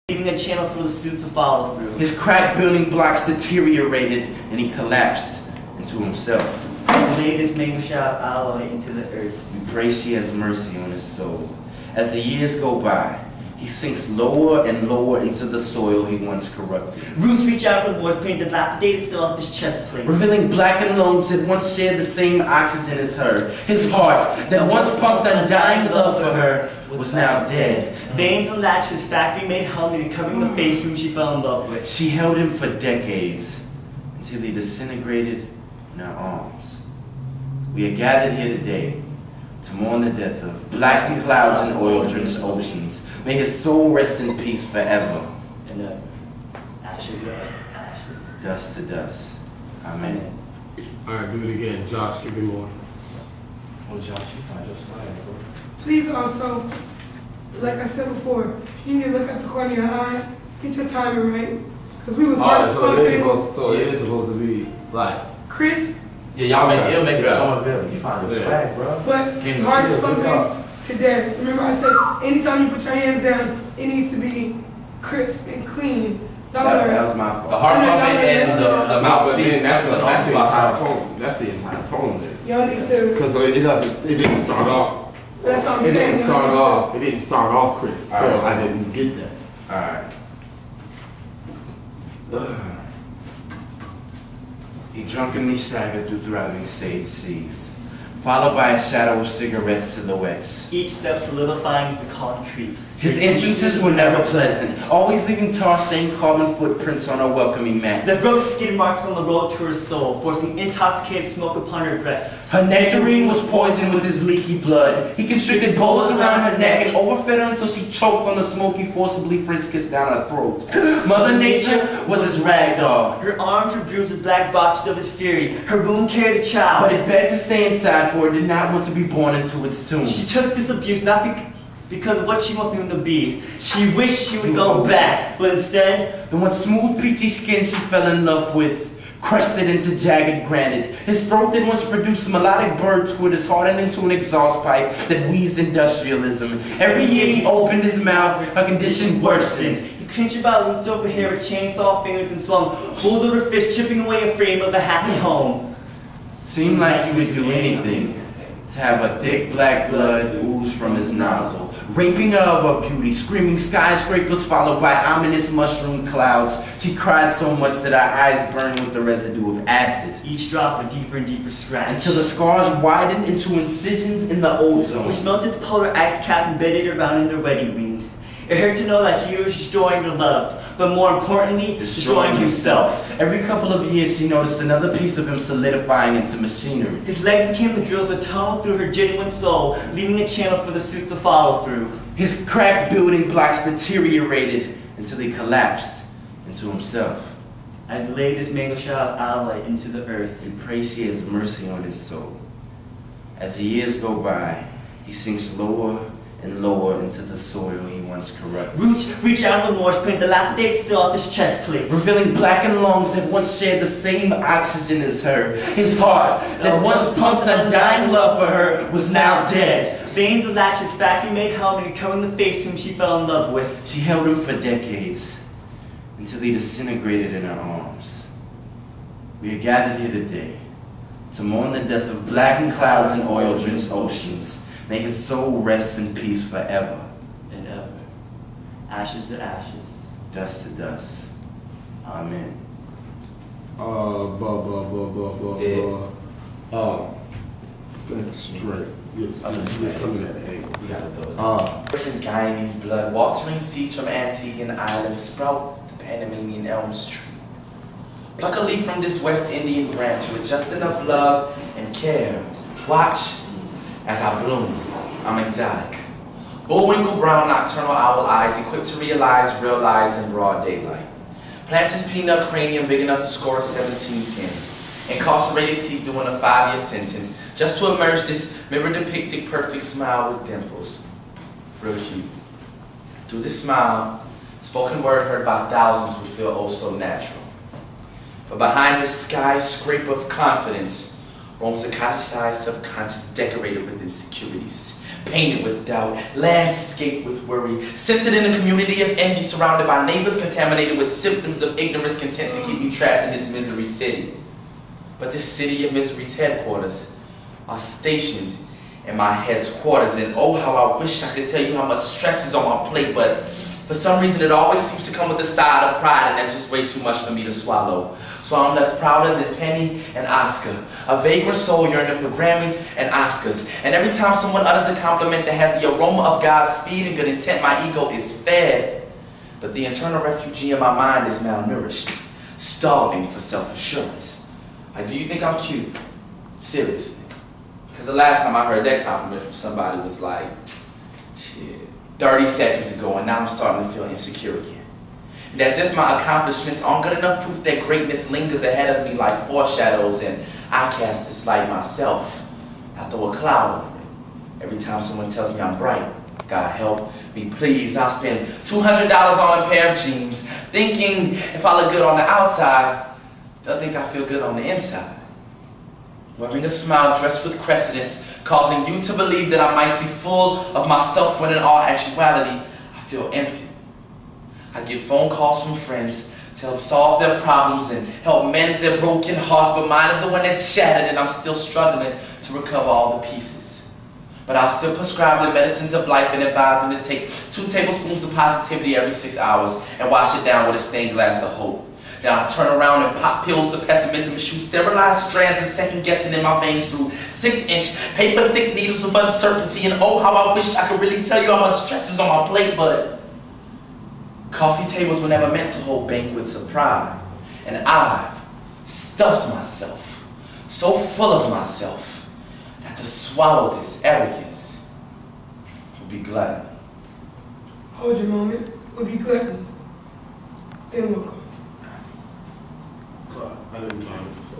leaving a channel for the suit to follow through. His cracked building blocks deteriorated, and he collapsed into himself. He laid his mango shop alloy into the earth. We pray she has mercy on his soul. As the years go by, he sinks lower and lower into the soil he once corrupted. Roots reach out with words painted dilapidated still off his chest plate. Revealing blackened lungs that once shared the same oxygen as her. His heart, that once pumped undying love for her, was now dead. Veins and latches, factory-made helmet covering the face whom she fell in love with. She held him for decades, until he disintegrated in her arms. We are gathered here today to mourn the death of blackened clouds and oil-drenched oceans. May his soul rest in peace forever. And ashes to ashes. Dust to dust. Amen. Alright, do it again. Josh, give me more. Oh, Josh, you find your swag, bro. Please also, like I said before, you need to look at the corner of your eye, get your timing right. Because we was hard So it is supposed to be like crisp, Yeah, y'all make it'll make it Yeah. so much better. You find your swag, bro. but Give me hard shit, as good talk. fucking today. Remember I said, anytime you put your hands down, it needs to be crisp and clean. Y'all That are, was my fault. The heart pumping and the mouth but speaks. then that's the That's entire poem. That's the entire poem then. y'all need to, Because it didn't start off. that's what I'm It saying. didn't start off. It didn't start off crisp. So Alright. I didn't get that. Alright. He drunkenly staggered through thriving sage seas, followed by a shadow of cigarette silhouettes. Each step solidifying into concrete. His entrances were never pleasant, always leaving tar-stained carbon footprints on her welcoming mat. Left broke skid marks on the road to her soul, forcing intoxicated smoke upon her breast. Her nectarine was poisoned with his leaky blood. He constricted bolas around her neck and overfed her until she choked on the smoke he forcibly French kissed down her throat. Mother Nature was his rag doll, Her arms were bruised with black botches of his fury. Her womb carried a but child. it begged to stay inside for it did not want to be born into its tomb. She took this abuse not because of what she wants him to be. She wished she would go back, but instead, The once smooth, peachy skin she fell in love with, crusted into jagged granite. His throat that once produced melodic bird twitters hardened into an exhaust pipe that wheezed industrialism. Every year he opened his mouth, her condition worsened. he cringed about looped over hair with chainsaw fingers and swung, pulled over fist, chipping away a frame of a happy home. Seemed like he would do anything to have a thick black blood ooze from his nozzle, raping her of her beauty, screaming skyscrapers followed by ominous mushroom clouds. She cried so much that her eyes burned with the residue of acid, Each drop a deeper and deeper scratch. until the scars widened into incisions in the ozone. Which melted the polar ice caps embedded around in their wedding ring. It hurt to know that he was destroying their love, but more importantly, destroying himself. Every couple of years she noticed another piece of him solidifying into machinery. His legs became the drills that tunneled through her genuine soul, leaving a channel for the suit to follow through. His cracked building blocks deteriorated until he collapsed into himself. I laid his mango shop alloy into the earth. We pray she has mercy on his soul. As the years go by, he sinks lower and lower into the soil he once corrupted. Roots reach out from the north, putting dilapidated still off his chest plate. Revealing blackened lungs that once shared the same oxygen as her. His heart, that once pumped undying love for her, was now dead. Veins and latches, factory-made helmet covering the face whom she fell in love with. She held him for decades, until he disintegrated in her arms. We are gathered here today to mourn the death of blackened clouds and oil-drenched oceans. May his soul rest in peace forever. And ever. Ashes to ashes. Dust to dust. Amen. Straight. You're coming at the angle. You gotta do it. Virgin Guyanese blood, watering seeds from Antiguan islands sprout the Panamanian elm's tree. Pluck a leaf from this West Indian branch with just enough love and care. Watch as I bloom. I'm exotic. Bullwinkle brown nocturnal owl eyes equipped to realize real lies in broad daylight. Plants his peanut cranium big enough to score a 1710. Incarcerated teeth doing a 5-year sentence just to emerge this mirror-depicted perfect smile with dimples. Real cute. Through this smile, spoken word heard by thousands would feel oh so natural. But behind this skyscraper of confidence roams a cottage-sized subconscious decorated with insecurities. painted with doubt, landscaped with worry, centered in a community of envy, surrounded by neighbors contaminated with symptoms of ignorance, content to keep me trapped in this misery city. But this city of misery's headquarters are stationed in my head's quarters, and oh, how I wish I could tell you how much stress is on my plate, but for some reason it always seems to come with a side of pride, and that's just way too much for me to swallow. So I'm left prouder than Penny and Oscar, a vagrant soul yearning for Grammys and Oscars. And every time someone utters a compliment that has the aroma of God's speed and good intent, my ego is fed. But the internal refugee in my mind is malnourished, starving for self-assurance. Like, do you think I'm cute? Seriously. Because the last time I heard that compliment from somebody was like, shit, 30 seconds ago, and now I'm starting to feel insecure again. And as if my accomplishments aren't good enough proof that greatness lingers ahead of me like foreshadows, and I cast this light myself. I throw a cloud over it. Every time someone tells me I'm bright, God help me please, I'll spend $200 on a pair of jeans, thinking if I look good on the outside, they'll think I feel good on the inside. Wearing a smile dressed with crescents, causing you to believe that I'm mighty full of myself when in all actuality, I feel empty. I get phone calls from friends to help solve their problems and help mend their broken hearts, but mine is the one that's shattered and I'm still struggling to recover all the pieces. But I'll still prescribe the medicines of life and advise them to take 2 tablespoons of positivity every 6 hours and wash it down with a stained glass of hope. Then I'll turn around and pop pills of pessimism and shoot sterilized strands of second guessing in my veins through 6-inch paper thick needles of uncertainty. And oh, how I wish I could really tell you how much stress is on my plate, but coffee tables were never meant to hold banquets of pride. And I've stuffed myself, so full of myself, that to swallow this arrogance would be gluttony. Hold your moment, would be gluttony. Then we'll go. I didn't mind it, so